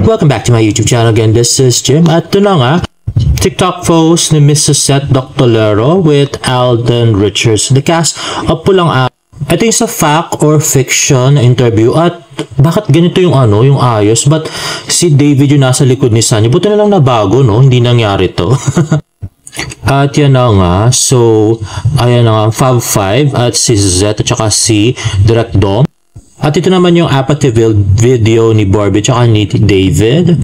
Welcome back to my YouTube channel again. This is Jim. At ito na nga, TikTok post ni Mrs. Seth Doctolero with Alden Richards. The cast of Pulang Araw. Ito yung sa fact or fiction na interview. At bakit ganito yung yung ayos? But si David yung nasa likod ni Sanya. Buti na lang nabago, no? Hindi nangyari to. At yan na nga. So, ayan na nga. Fab 5 at si Zet at saka si Direct Dom. At ito naman yung Apathy video ni Barbie at ni David.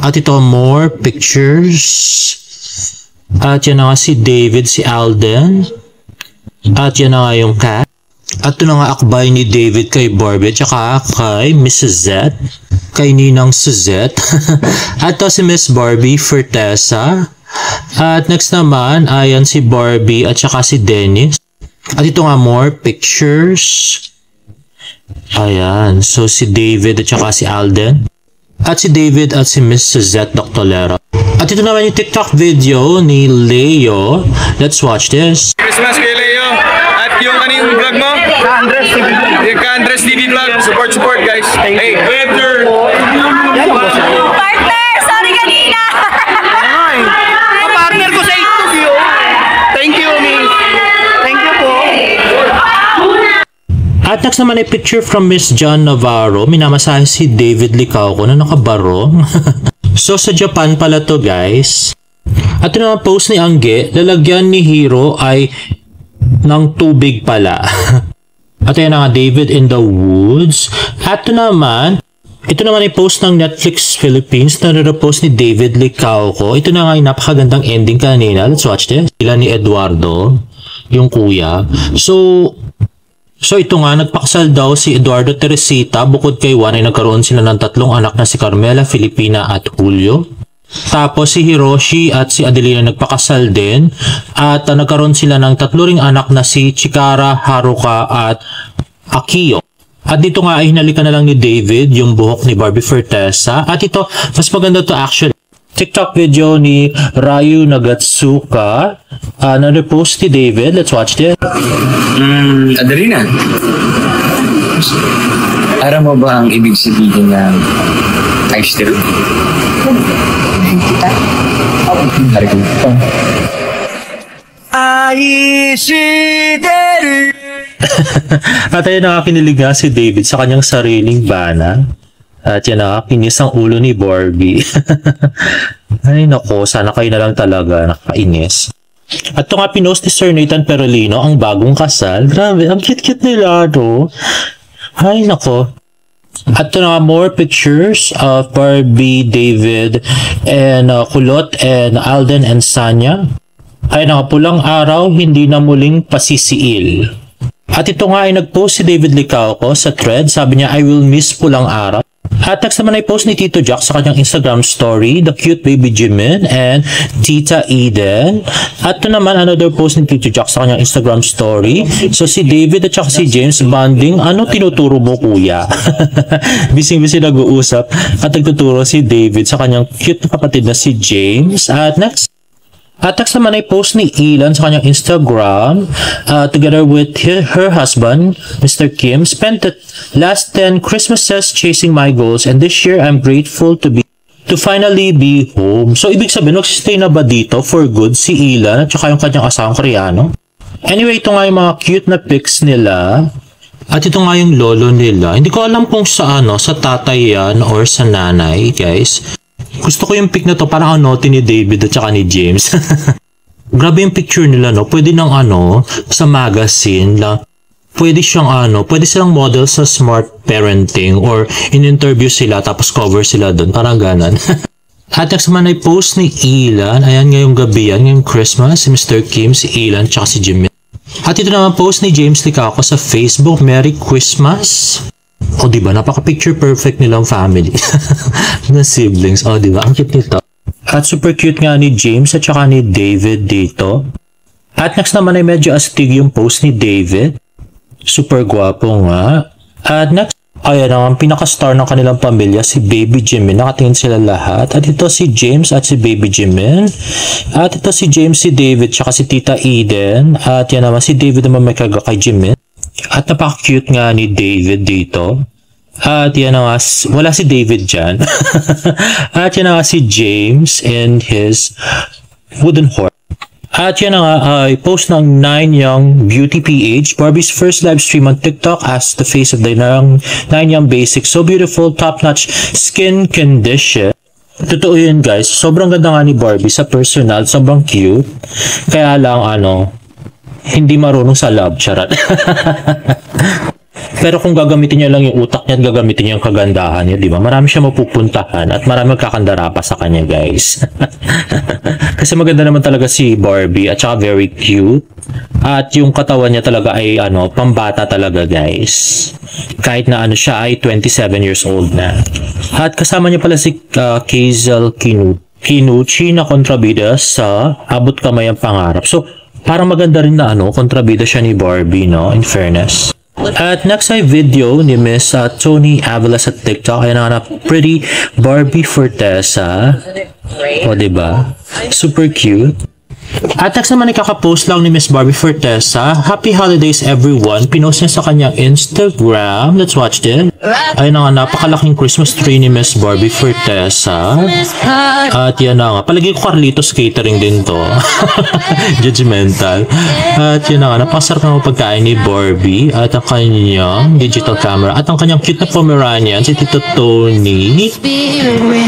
At ito more pictures. At yan na nga si David, si Alden. At yan na nga yung cat. At ito na nga akbay ni David kay Barbie at saka kay Mrs. Z. Kay Ninang Suzette. At ito si Miss Barbie Fertesa. At next naman, ayan si Barbie at saka si Dennis. At ito nga more pictures. Ayan, so si David at saka si Alden. At si David at si Mrs. Z Doctolero. At ito naman yung TikTok video ni Leo. Let's watch this. Christmas kay Leo. At yung yung vlog mo? Ka-Andres TV. Yung Ka-Andres TV vlog. Support guys. Hey, Peter. Partner, sorry kanina. Partner ko sa interview. Thank you, Miss. Thank you po. At next naman ay picture from Miss John Navarro. Minamasahe si David Licauco na nakabarong. So sa Japan pala to guys. At ito naman post ni Angge. Lalagyan ni Hiro ay ng tubig pala. At yan na nga David in the woods. At ito naman ay post ng Netflix Philippines na nire-post ni David Licauco. Ito na nga yung napakagandang ending kanina. Let's watch this. Sila ni Eduardo, yung kuya. So ito nga, nagpakasal daw si Eduardo Teresita. Bukod kay Juan ay nagkaroon sila ng 3 anak na si Carmela, Filipina at Julio. Tapos si Hiroshi at si Adelina nagpakasal din. At nagkaroon sila ng 3 ring anak na si Chikara, Haruka at Akiyo. At dito nga ay hinalikan na lang ni David yung buhok ni Barbie Fertesa. At ito, mas maganda to actually. TikTok video ni Ryu Nagatsuka na repost ni David. Let's watch this. Adelina, alam mo ba ang ibig sabihin ng ice tea? Hari ko. Aishideru. At ayun nakakinilig nga si David sa kanyang sariling bana. At yan nakakinis ang ulo ni Barbie. Ay nako, sana kayo na lang talaga nakakainis. At ito nga pinost ni Sir Nathan Perolino ang bagong kasal. Grabe, ang cute-cute nila to. Ay nako. At ito nga more pictures of Barbie, David, and Kulot, and Alden, and Sanya. Ay naka Pulang Araw, hindi na muling pasisiil. At ito nga ay nag-post si David Licauco sa thread. Sabi niya, I will miss Pulang Araw. At next naman ay post ni Tito Jack sa kanyang Instagram story, the cute baby Jimin and Tita Eden. At ito naman another post ni Tito Jack sa kanyang Instagram story. So si David at saka si James bonding. Ano tinuturo mo kuya? Bising-bising nag-uusap at nagtuturo si David sa kanyang cute na kapatid na si James. At next naman ay post ni Ilan sa kanyang Instagram together with her husband, Mr. Kim, spent the last 10 Christmases chasing my goals and this year I'm grateful to finally be home. So, ibig sabihin, nagsistay na ba dito for good si Ilan at saka yung kanyang asawang Koreano? Anyway, ito nga yung mga cute na pics nila. At ito nga yung lolo nila. Hindi ko alam kung sa sa tatay yan or sa nanay, guys. Gusto ko yung pic na to, parang anote ni David at saka ni James. Grabe yung picture nila, no? Pwede ng sa magazine lang. Pwede silang model sa smart parenting or in-interview sila tapos cover sila doon. Parang ganan. At next naman ay post ni Ilan. Ayan ngayong gabi yan, ngayong Christmas. Si Mr. Kim, si Ilan, tsaka si Jimmy. At ito naman post ni James Licauco sa Facebook. Merry Christmas! O diba, napaka-picture perfect nilang family. Na siblings. O diba, ang cute nito. At super cute nga ni James at saka ni David dito. At next naman ay medyo astig yung post ni David. Super gwapo nga. At next, ayan ang pinaka-star ng kanilang pamilya, si Baby Jimin. Nakatingin sila lahat. At ito si James at si Baby Jimin. At ito si James, si David, tsaka si Tita Eden. At yan naman si David naman may kaga kay Jimin. At napaka-cute nga ni David dito. At yan na nga, wala si David dyan. At yan na nga si James and his wooden horse. At yan na nga, post ng 9 Young Beauty PH, Barbie's first live stream on TikTok as the face of the 9 Young Basics. So beautiful, top-notch skin condition. Totoo yun guys, sobrang ganda nga ni Barbie sa personal, sobrang cute. Kaya lang hindi marunong sa love, charat. Pero kung gagamitin niya lang yung utak niya at gagamitin niya yung kagandahan niya, di ba? Marami siya mapupuntahan at marami magkakandara pa sa kanya, guys. Kasi maganda naman talaga si Barbie at saka very cute. At yung katawan niya talaga ay pambata talaga, guys. Kahit na siya ay 27 years old na. At kasama niya pala si Kazel Kinuchi na kontrabida sa Abot Kamay ang Pangarap. So, parang maganda rin na kontrabida siya ni Barbie, no? In fairness. At next ay video ni Miss Tony Avila sa TikTok. Ayan na pretty Barbie Fortesa. O, diba? Super cute. At next naman ikakapost lang ni Miss Barbie Fortesa. Happy holidays everyone. Pinost niya sa kanyang Instagram. Let's watch this. Ayun na nga, napakalaking Christmas tree ni Miss Barbie Fortesa. At yan na nga, palagi ko Carlitos Catering din to. Judgmental. At yan na nga, napakasarap na pagkain ni Barbie. At ang kanyang digital camera. At ang kanyang cute na Pomeranian, si Tito Tony.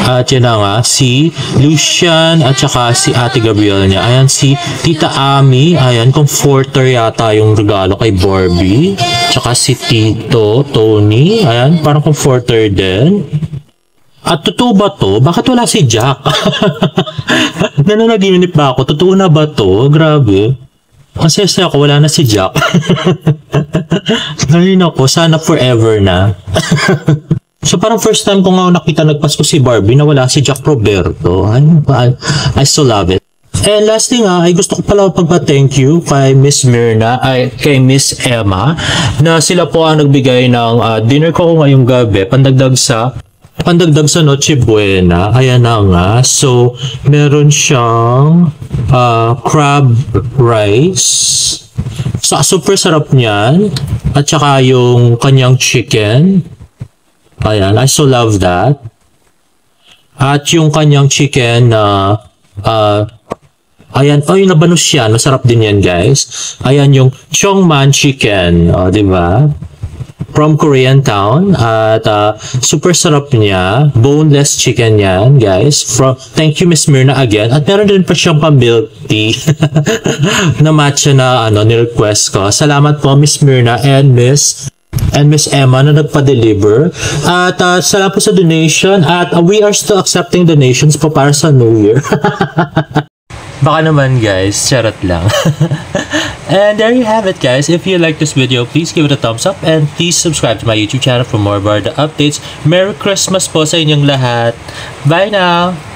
At yan na nga, si Lucian at saka si Ate Gabriel niya. Ayan si Tita Ami. Ayan, comforter yata yung regalo kay Barbie. Tsaka si Tito Tony. Ayan, parang comforter din. At totoo ba to? Bakit wala si Jack? Nananaginip ba ako? Totoo na ba to? Grabe. Kasi ako, wala na si Jack. Ngayon ako, sana forever na. So parang first time ko nga nakita nagpasko si Barbie na wala si Jack Roberto. I still love it. And lastly nga, ay gusto ko pala pagpa-thank you kay Miss Myrna, kay Miss Emma, na sila po ang nagbigay ng dinner ko ngayong gabi, pandagdag sa Noche Buena. Ayan na nga. So, meron siyang crab rice. So, super sarap niyan. At saka yung kanyang chicken. Ayan, I so love that. At yung kanyang chicken na ayan, nabanus siya. Masarap din yan, guys. Ayan yung Chongman chicken. O, diba? From Korean Town. At super sarap niya. Boneless chicken yan, guys. Thank you, Miss Myrna, again. At meron din pa siyang pa-milk tea na matcha na ni-request ko. Salamat po, Miss Myrna and Miss Emma na nagpa-deliver. At salamat po sa donation. At we are still accepting donations po para sa New Year. Baka naman guys, charot lang. And there you have it guys. If you like this video, please give it a thumbs up and please subscribe to my YouTube channel for more Barda updates. Merry Christmas po sa inyong lahat. Bye now!